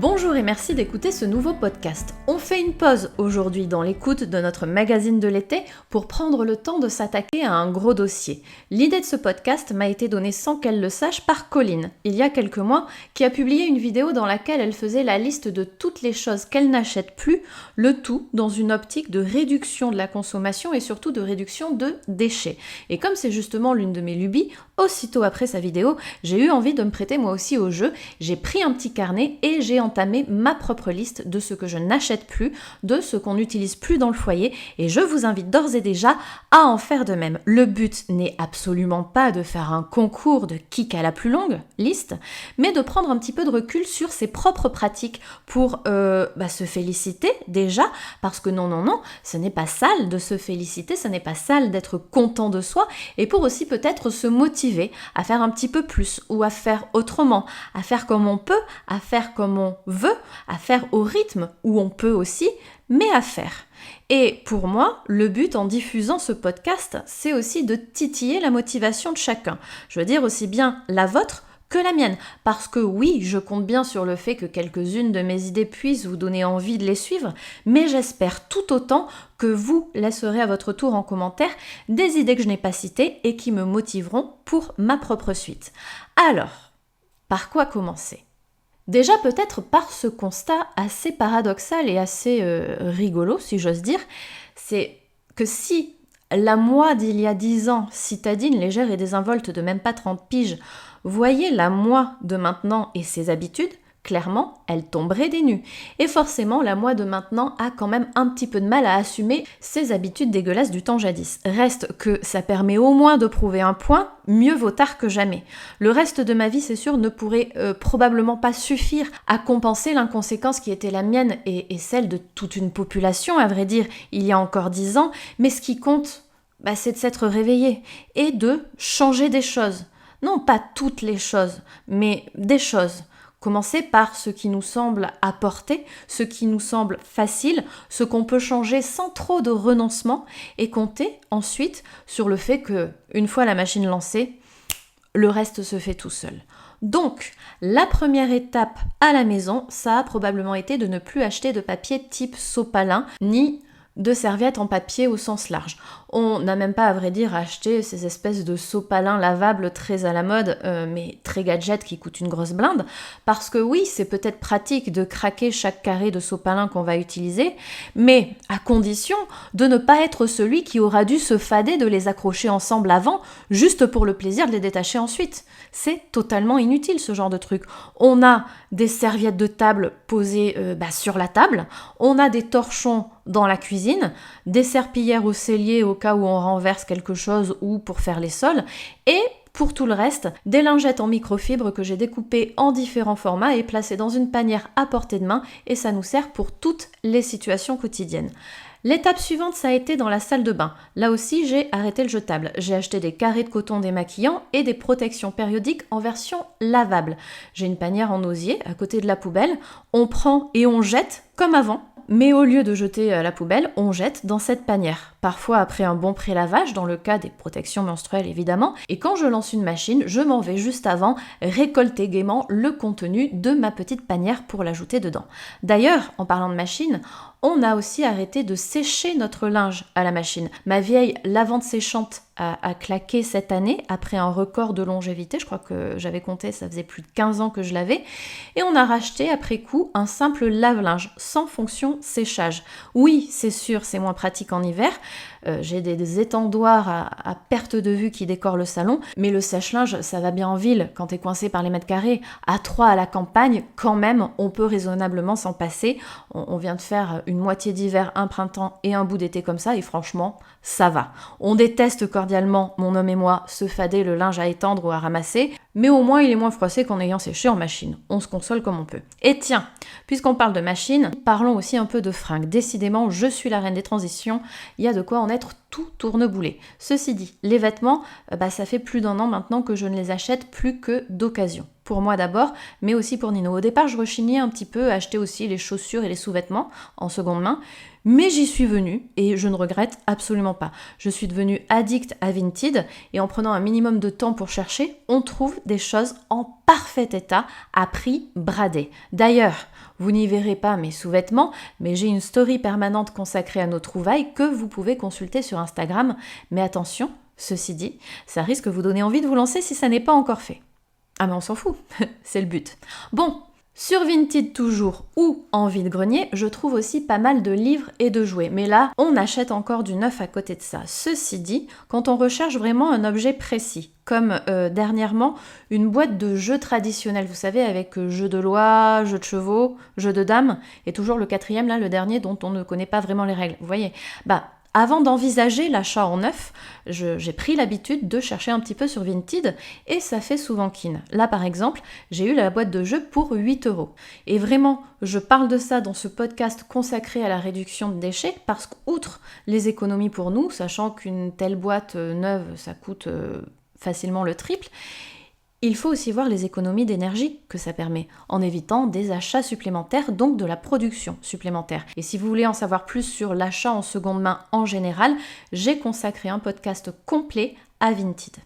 Bonjour et merci d'écouter ce nouveau podcast. On fait une pause aujourd'hui dans l'écoute de notre magazine de l'été pour prendre le temps de s'attaquer à un gros dossier. L'idée de ce podcast m'a été donnée sans qu'elle le sache par Colline, il y a quelques mois, qui a publié une vidéo dans laquelle elle faisait la liste de toutes les choses qu'elle n'achète plus, le tout dans une optique de réduction de la consommation et surtout de réduction de déchets. Et comme c'est justement l'une de mes lubies, aussitôt après sa vidéo, j'ai eu envie de me prêter moi aussi au jeu. J'ai pris un petit carnet et j'ai entamé ma propre liste de ce que je n'achète plus, de ce qu'on n'utilise plus dans le foyer et je vous invite d'ores et déjà à en faire de même. Le but n'est absolument pas de faire un concours de qui a la plus longue liste, mais de prendre un petit peu de recul sur ses propres pratiques pour se féliciter déjà, parce que non, ce n'est pas sale de se féliciter, ce n'est pas sale d'être content de soi, et pour aussi peut-être se motiver à faire un petit peu plus ou à faire autrement, à faire comme on peut, à faire comme on veut, à faire au rythme où on peut aussi, mais à faire. Et pour moi, le but en diffusant ce podcast, c'est aussi de titiller la motivation de chacun. Je veux dire aussi bien la vôtre que la mienne. Parce que oui, je compte bien sur le fait que quelques-unes de mes idées puissent vous donner envie de les suivre, mais j'espère tout autant que vous laisserez à votre tour en commentaire des idées que je n'ai pas citées et qui me motiveront pour ma propre suite. Alors, par quoi commencer ? Déjà peut-être par ce constat assez paradoxal et assez rigolo, si j'ose dire, c'est que si la moi d'il y a 10 ans, citadine, légère et désinvolte de même pas 30 piges, voyait la moi de maintenant et ses habitudes, clairement, elle tomberait des nues. Et forcément, la moi de maintenant a quand même un petit peu de mal à assumer ses habitudes dégueulasses du temps jadis. Reste que ça permet au moins de prouver un point, mieux vaut tard que jamais. Le reste de ma vie, c'est sûr, ne pourrait probablement pas suffire à compenser l'inconséquence qui était la mienne et celle de toute une population, à vrai dire, il y a encore 10 ans. Mais ce qui compte, c'est de s'être réveillé et de changer des choses. Non, pas toutes les choses, mais des choses. Commencer par ce qui nous semble à portée, ce qui nous semble facile, ce qu'on peut changer sans trop de renoncement et compter ensuite sur le fait que, une fois la machine lancée, le reste se fait tout seul. Donc, la première étape à la maison, ça a probablement été de ne plus acheter de papier type sopalin, ni de serviettes en papier au sens large. On n'a même pas, à vrai dire, acheté ces espèces de sopalins lavables très à la mode, mais très gadget qui coûtent une grosse blinde, parce que oui, c'est peut-être pratique de craquer chaque carré de sopalin qu'on va utiliser, mais à condition de ne pas être celui qui aura dû se fader de les accrocher ensemble avant, juste pour le plaisir de les détacher ensuite. C'est totalement inutile ce genre de truc. On a des serviettes de table posées sur la table, on a des torchons dans la cuisine, des serpillères au cellier au cas où on renverse quelque chose ou pour faire les sols, et pour tout le reste, des lingettes en microfibre que j'ai découpées en différents formats et placées dans une panière à portée de main, et ça nous sert pour toutes les situations quotidiennes. L'étape suivante, ça a été dans la salle de bain. Là aussi, j'ai arrêté le jetable. J'ai acheté des carrés de coton démaquillant et des protections périodiques en version lavable. J'ai une panière en osier à côté de la poubelle. On prend et on jette comme avant. Mais au lieu de jeter à la poubelle, on jette dans cette panière. Parfois après un bon pré-lavage, dans le cas des protections menstruelles évidemment, et quand je lance une machine, je m'en vais juste avant récolter gaiement le contenu de ma petite panière pour l'ajouter dedans. D'ailleurs, en parlant de machine, on a aussi arrêté de sécher notre linge à la machine. Ma vieille lavande séchante a claqué cette année après un record de longévité. Je crois que j'avais compté, ça faisait plus de 15 ans que je l'avais. Et on a racheté après coup un simple lave-linge sans fonction séchage. Oui, c'est sûr, c'est moins pratique en hiver. J'ai des étendoirs à perte de vue qui décorent le salon, mais le sèche-linge, ça va bien en ville quand t'es coincé par les mètres carrés. À 3 à la campagne, quand même, on peut raisonnablement s'en passer. On vient de faire une moitié d'hiver, un printemps et un bout d'été comme ça, et franchement, ça va. On déteste cordialement, mon homme et moi, se fader le linge à étendre ou à ramasser, mais au moins il est moins froissé qu'en ayant séché en machine. On se console comme on peut. Et tiens, puisqu'on parle de machine, parlons aussi un peu de fringues. Décidément, je suis la reine des transitions, il y a de quoi en être tout tourneboulé. Ceci dit, les vêtements, ça fait plus d'1 an maintenant que je ne les achète plus que d'occasion. pour moi d'abord, mais aussi pour Nino. Au départ, je rechignais un petit peu à acheter aussi les chaussures et les sous-vêtements en seconde main, mais j'y suis venue et je ne regrette absolument pas. Je suis devenue addict à Vinted et en prenant un minimum de temps pour chercher, on trouve des choses en parfait état à prix bradé. D'ailleurs, vous n'y verrez pas mes sous-vêtements, mais j'ai une story permanente consacrée à nos trouvailles que vous pouvez consulter sur Instagram. Mais attention, ceci dit, ça risque de vous donner envie de vous lancer si ça n'est pas encore fait. Ah mais on s'en fout, c'est le but. Bon, sur Vinted toujours ou en vide-grenier, je trouve aussi pas mal de livres et de jouets. Mais là, on achète encore du neuf à côté de ça. Ceci dit, quand on recherche vraiment un objet précis, comme dernièrement une boîte de jeux traditionnels, vous savez, avec jeux de loi, jeux de chevaux, jeux de dames, et toujours le quatrième, là, le dernier, dont on ne connaît pas vraiment les règles. Vous voyez, avant d'envisager l'achat en neuf, j'ai pris l'habitude de chercher un petit peu sur Vinted et ça fait souvent kin. Là par exemple, j'ai eu la boîte de jeux pour 8€. Et vraiment, je parle de ça dans ce podcast consacré à la réduction de déchets parce qu'outre les économies pour nous, sachant qu'une telle boîte neuve, ça coûte facilement le triple, il faut aussi voir les économies d'énergie que ça permet, en évitant des achats supplémentaires, donc de la production supplémentaire. Et si vous voulez en savoir plus sur l'achat en seconde main en général, j'ai consacré un podcast complet à Vinted.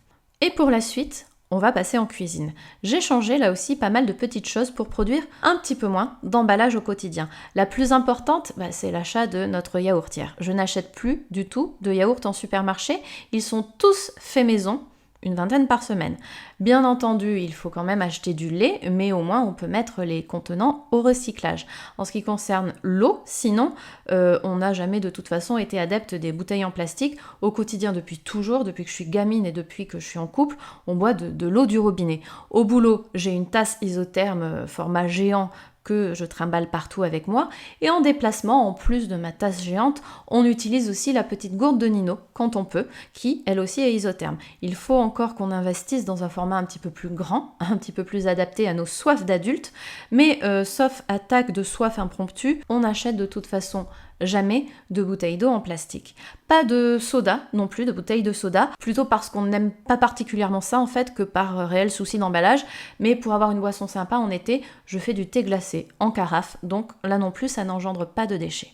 Et pour la suite, on va passer en cuisine. J'ai changé là aussi pas mal de petites choses pour produire un petit peu moins d'emballage au quotidien. La plus importante, c'est l'achat de notre yaourtière. Je n'achète plus du tout de yaourt en supermarché, ils sont tous faits maison, une 20aine par semaine. Bien entendu, il faut quand même acheter du lait, mais au moins on peut mettre les contenants au recyclage. En ce qui concerne l'eau, sinon, on n'a jamais de toute façon été adepte des bouteilles en plastique. Au quotidien, depuis toujours, depuis que je suis gamine et depuis que je suis en couple, on boit de l'eau du robinet. Au boulot, j'ai une tasse isotherme format géant que je trimballe partout avec moi. Et en déplacement, en plus de ma tasse géante, on utilise aussi la petite gourde de Nino, quand on peut, qui, elle aussi, est isotherme. Il faut encore qu'on investisse dans un format un petit peu plus grand, un petit peu plus adapté à nos soifs d'adultes, mais sauf attaque de soif impromptue, on achète de toute façon jamais de bouteilles d'eau en plastique. Pas de soda non plus, de bouteilles de soda, plutôt parce qu'on n'aime pas particulièrement ça en fait que par réel souci d'emballage, mais pour avoir une boisson sympa en été, je fais du thé glacé en carafe, donc là non plus ça n'engendre pas de déchets.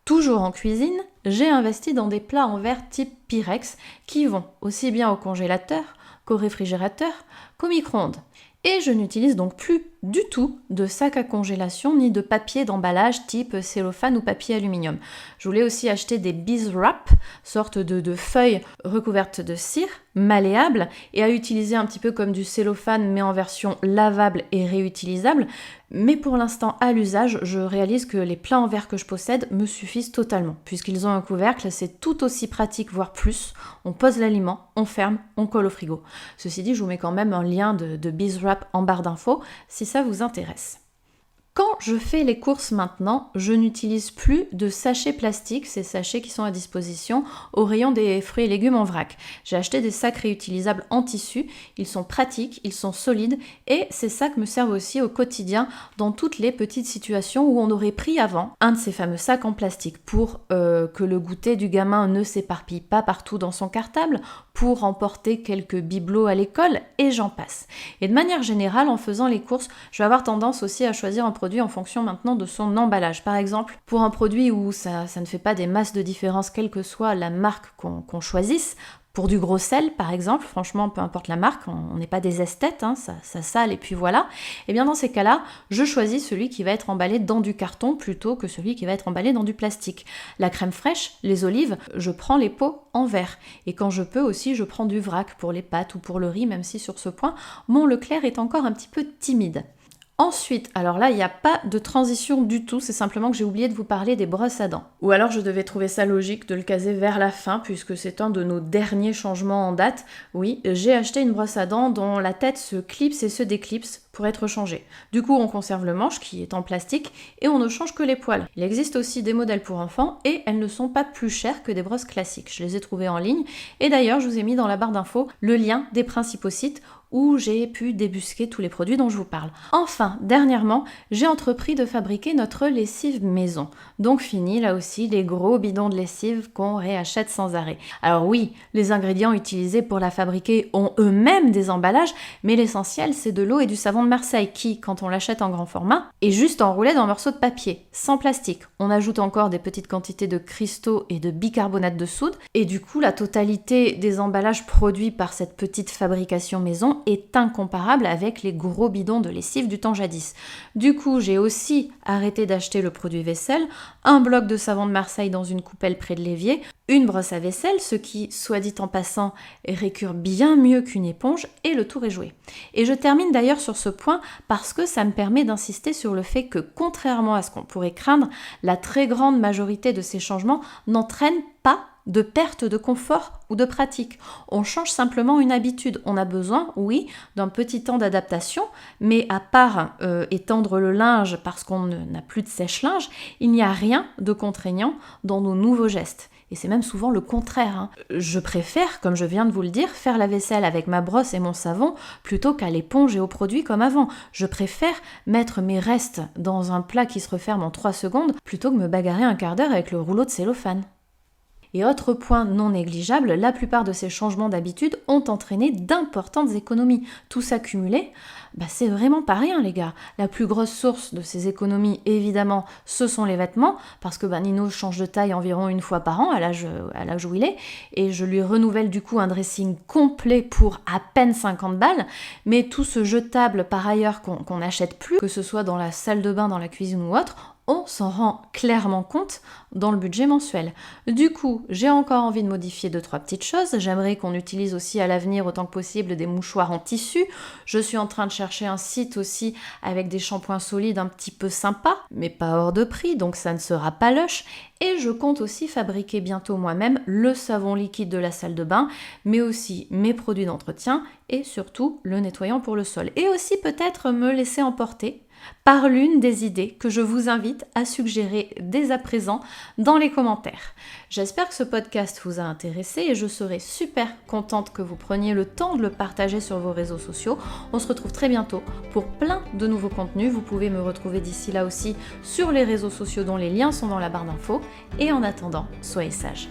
Toujours en cuisine, j'ai investi dans des plats en verre type Pyrex qui vont aussi bien au congélateur qu'au réfrigérateur qu'au micro-ondes. Et je n'utilise donc plus du tout de sac à congélation ni de papier d'emballage type cellophane ou papier aluminium. Je voulais aussi acheter des bees wrap, sorte de feuilles recouvertes de cire, malléables, et à utiliser un petit peu comme du cellophane mais en version lavable et réutilisable. Mais pour l'instant, à l'usage, je réalise que les plats en verre que je possède me suffisent totalement. Puisqu'ils ont un couvercle, c'est tout aussi pratique, voire plus. On pose l'aliment, on ferme, on colle au frigo. Ceci dit, je vous mets quand même un lien de bees wrap en barre d'infos si ça vous intéresse. Quand je fais les courses maintenant, je n'utilise plus de sachets plastiques, ces sachets qui sont à disposition au rayon des fruits et légumes en vrac. J'ai acheté des sacs réutilisables en tissu, ils sont pratiques, ils sont solides et ces sacs me servent aussi au quotidien dans toutes les petites situations où on aurait pris avant un de ces fameux sacs en plastique pour que le goûter du gamin ne s'éparpille pas partout dans son cartable, pour emporter quelques bibelots à l'école et j'en passe. Et de manière générale, en faisant les courses, je vais avoir tendance aussi à choisir un produit en fonction maintenant de son emballage. Par exemple, pour un produit où ça ne fait pas des masses de différence, quelle que soit la marque qu'on choisisse, pour du gros sel, par exemple, franchement, peu importe la marque, on n'est pas des esthètes, ça sale et puis voilà. Et bien dans ces cas-là, je choisis celui qui va être emballé dans du carton plutôt que celui qui va être emballé dans du plastique. La crème fraîche, les olives, je prends les pots en verre. Et quand je peux aussi, je prends du vrac pour les pâtes ou pour le riz, même si sur ce point, mon Leclerc est encore un petit peu timide. Ensuite, alors là, il n'y a pas de transition du tout, c'est simplement que j'ai oublié de vous parler des brosses à dents. Ou alors je devais trouver ça logique de le caser vers la fin, puisque c'est un de nos derniers changements en date. Oui, j'ai acheté une brosse à dents dont la tête se clipse et se déclipse, pour être changées. Du coup, on conserve le manche qui est en plastique et on ne change que les poils. Il existe aussi des modèles pour enfants et elles ne sont pas plus chères que des brosses classiques. Je les ai trouvées en ligne et d'ailleurs, je vous ai mis dans la barre d'infos le lien des principaux sites où j'ai pu débusquer tous les produits dont je vous parle. Enfin, dernièrement, j'ai entrepris de fabriquer notre lessive maison. Donc fini, là aussi, les gros bidons de lessive qu'on réachète sans arrêt. Alors oui, les ingrédients utilisés pour la fabriquer ont eux-mêmes des emballages, mais l'essentiel, c'est de l'eau et du savon de Marseille qui, quand on l'achète en grand format, est juste enroulé dans un morceau de papier, sans plastique. On ajoute encore des petites quantités de cristaux et de bicarbonate de soude, et du coup, la totalité des emballages produits par cette petite fabrication maison est incomparable avec les gros bidons de lessive du temps jadis. Du coup, j'ai aussi arrêté d'acheter le produit vaisselle, un bloc de savon de Marseille dans une coupelle près de l'évier, une brosse à vaisselle, ce qui, soit dit en passant, récure bien mieux qu'une éponge, et le tour est joué. Et je termine d'ailleurs sur ce point parce que ça me permet d'insister sur le fait que, contrairement à ce qu'on pourrait craindre, la très grande majorité de ces changements n'entraînent pas de perte de confort ou de pratique. On change simplement une habitude. On a besoin, oui, d'un petit temps d'adaptation, mais à part étendre le linge parce qu'on n'a plus de sèche-linge, il n'y a rien de contraignant dans nos nouveaux gestes. Et c'est même souvent le contraire. Je préfère, comme je viens de vous le dire, faire la vaisselle avec ma brosse et mon savon plutôt qu'à l'éponge et aux produits comme avant. Je préfère mettre mes restes dans un plat qui se referme en 3 secondes plutôt que me bagarrer un quart d'heure avec le rouleau de cellophane. Et autre point non négligeable, la plupart de ces changements d'habitude ont entraîné d'importantes économies. Tout s'accumuler, c'est vraiment pas rien les gars. La plus grosse source de ces économies, évidemment, ce sont les vêtements, parce que Nino change de taille environ une fois par an, à l'âge où il est, et je lui renouvelle du coup un dressing complet pour à peine 50 balles, mais tout ce jetable par ailleurs qu'on n'achète plus, que ce soit dans la salle de bain, dans la cuisine ou autre, on s'en rend clairement compte dans le budget mensuel. Du coup, j'ai encore envie de modifier 2-3 petites choses. J'aimerais qu'on utilise aussi à l'avenir autant que possible des mouchoirs en tissu. Je suis en train de chercher un site aussi avec des shampoings solides un petit peu sympas, mais pas hors de prix, donc ça ne sera pas lush. Et je compte aussi fabriquer bientôt moi-même le savon liquide de la salle de bain, mais aussi mes produits d'entretien et surtout le nettoyant pour le sol. Et aussi peut-être me laisser emporter par l'une des idées que je vous invite à suggérer dès à présent dans les commentaires. J'espère que ce podcast vous a intéressé et je serai super contente que vous preniez le temps de le partager sur vos réseaux sociaux. On se retrouve très bientôt pour plein de nouveaux contenus. Vous pouvez me retrouver d'ici là aussi sur les réseaux sociaux dont les liens sont dans la barre d'infos. Et en attendant, soyez sages.